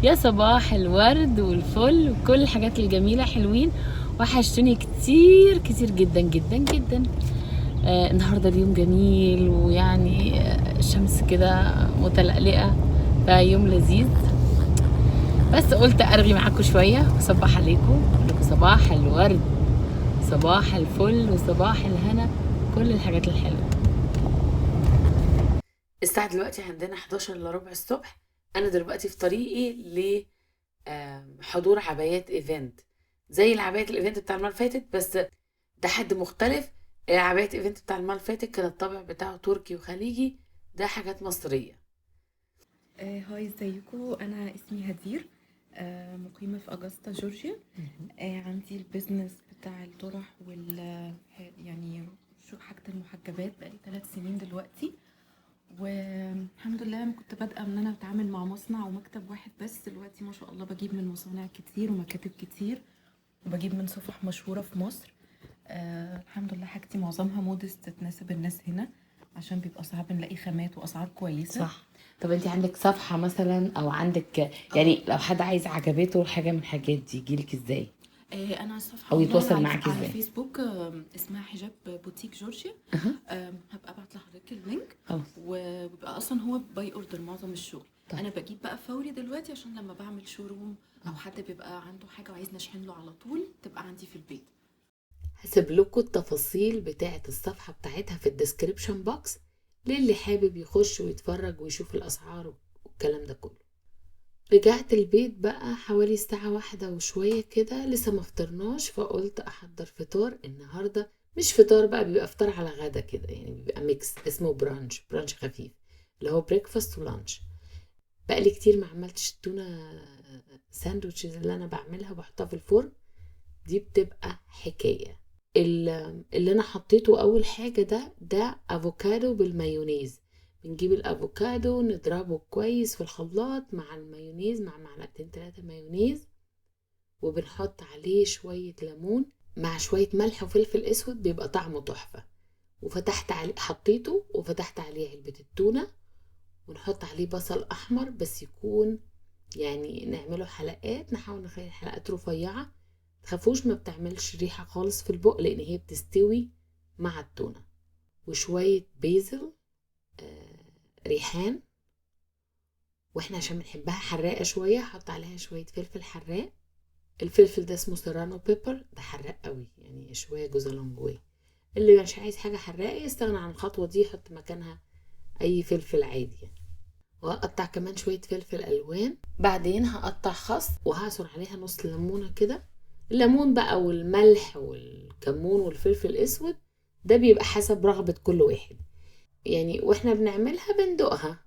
يا صباح الورد والفل وكل الحاجات الجميلة حلوين. وحشتوني كتير كتير جدا جدا جدا. النهاردة اليوم جميل ويعني الشمس كده متلقلقة، فيوم لذيذ. بس قلت أرغي معاكم شوية وصباح عليكم، أقول لكم صباح الورد، صباح الفل وصباح الهنا، كل الحاجات الحلوة. الساعة دلوقتي عندنا 11 الا ربع الصبح. أنا دلوقتي في طريقي لحضور عبايات ايفنت، زي العبايات الايفنت بتاع المرة اللي فاتت، بس ده حد مختلف. العبايات ايفنت بتاع المرة اللي فاتت كان الطابع بتاعه تركي وخليجي، ده حاجات مصرية. هاي ازيكم، انا اسمي هدير. مقيمه في اجاستا جورجيا. عندي البيزنس بتاع الطرح يعني شو حاجه المحجبات بقالي 3 سنين دلوقتي. والحمد لله انا كنت بادئه ان انا اتعامل مع مصنع ومكتب واحد، بس دلوقتي ما شاء الله بجيب من مصانع كتير ومكاتب كتير، وبجيب من صفح مشهوره في مصر. الحمد لله حاجتي معظمها مودست تناسب الناس هنا، عشان بيبقى صعب نلاقي خامات واسعار كويسه. صح. طب انت عندك صفحة مثلا او عندك، يعني لو حد عايز عجبته حاجة من الحاجات دي يجيلك ازاي انا الصفحه او والله يتواصل على معاكي ازاي؟ الفيسبوك، اسمها حجاب بوتيك جورجيا. هبقى ابعت لحضرتك اللينك. خلاص. وبيبقى اصلا هو باي اوردر معظم الشغل. طيب. انا بجيب بقى فوري دلوقتي، عشان لما بعمل شوروم او حد بيبقى عنده حاجه وعايز نشحن له على طول تبقى عندي في البيت. هسيب لكم التفاصيل بتاعه الصفحة بتاعتها في الديسكريبشن بوكس، للي حابب يخش ويتفرج ويشوف الاسعار والكلام ده كله. رجعت البيت بقى حوالي الساعة 1 وشوية كده، لسه ما فطرناش، فقلت احضر فطار النهاردة. مش فطار بقى، بيبقى فطار على غدا كده، يعني بيبقى ميكس اسمه برانش خفيف، اللي هو بريكفاست ولانش. بقالي كتير ما عملتش التونة ساندوتشز اللي انا بعملها وبحطها في الفرن، دي بتبقى حكاية. اللي انا حطيته اول حاجة ده افوكادو بالمايونيز. بنجيب الافوكادو نضربه كويس في الخلاط مع المايونيز، مع معلقتين 3 مايونيز، وبنحط عليه شوية ليمون مع شوية ملح وفلفل اسود، بيبقى طعمه تحفة. وفتحت عليه، حطيته وفتحت عليه علبة التونة، ونحط عليه بصل احمر، بس يكون يعني نعمله حلقات، نحاول نخلي الحلقات رفيعة. تخافوش، ما بتعملش ريحة خالص في البق لان هي بتستوي مع التونة. وشوية بيزل، ريحان. واحنا عشان بنحبها حراقة شوية حط عليها شوية فلفل حراق. الفلفل ده اسمه سيرانو بيبر، ده حراق قوي، يعني شوية جوز لونجوي. اللي مش عايز حاجة حراقة يستغنى عن الخطوة دي، يحط مكانها اي فلفل عادي يعني. وهقطع كمان شوية فلفل ألوان. بعدين هقطع خس وهعصر عليها نص ليمونة كده. الليمون بقى والملح والكمون والفلفل الأسود ده بيبقى حسب رغبة كل واحد، يعني واحنا بنعملها بندوقها.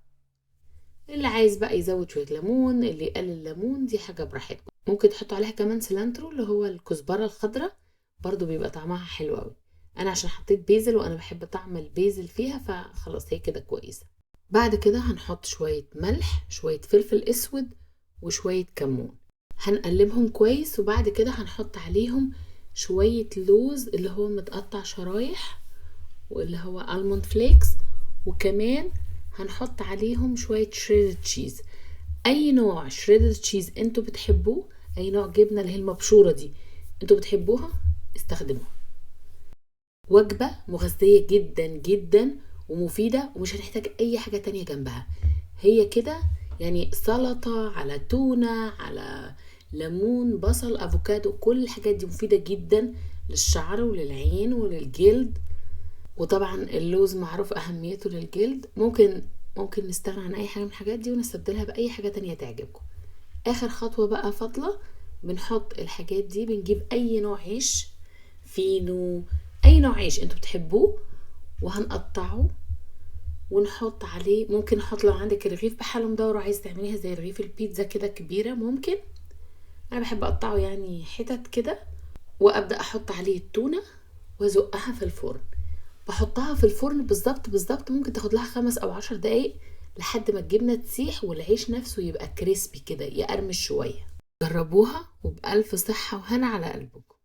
اللي عايز بقى يزود شوية ليمون، اللي يقلل ليمون، دي حاجة براحتكم. ممكن تحطوا عليها كمان سيلانترو اللي هو الكزبرة الخضراء، برضو بيبقى طعمها حلو قوي. انا عشان حطيت بيزل وانا بحب طعم البيزل فيها، فخلاص هي كده كويسة. بعد كده هنحط شوية ملح، شوية فلفل اسود، وشوية كمون. هنقلبهم كويس، وبعد كده هنحط عليهم شوية لوز اللي هو متقطع شرايح، واللي هو الموند فليكس. وكمان هنحط عليهم شوية شريدد تشيز، اي نوع شريدد تشيز انتوا بتحبوه، اي نوع جبنة اللي هي المبشورة دي انتوا بتحبوها استخدموها. وجبة مغذية جدا جدا ومفيدة، ومش هنحتاج اي حاجة تانية جنبها. هي كده يعني سلطة على تونة على ليمون بصل افوكادو، كل الحاجات دي مفيدة جدا للشعر وللعين وللجلد. وطبعا اللوز معروف اهميته للجلد. ممكن نستغنى عن اي حاجة من الحاجات دي ونستبدلها باي حاجة تانية تعجبكم. اخر خطوة بقى فاضلة، بنحط الحاجات دي، بنجيب اي نوع عيش، فينو، اي نوع عيش انتوا بتحبوه، وهنقطعه ونحط عليه. ممكن نحط لو عندك رغيف بحاله مدور وعايز تعمليها زي رغيف البيتزا كده كبيرة، ممكن. انا بحب اقطعه يعني حتت كده، وابدا احط عليه التونة وازقها في الفرن. بحطها في الفرن بالظبط ممكن تاخد لها 5 أو 10 دقايق لحد ما الجبنة تسيح والعيش نفسه يبقى كريسبي كده، يقرمش شوية. جربوها وبألف صحة وهنا على قلبكم.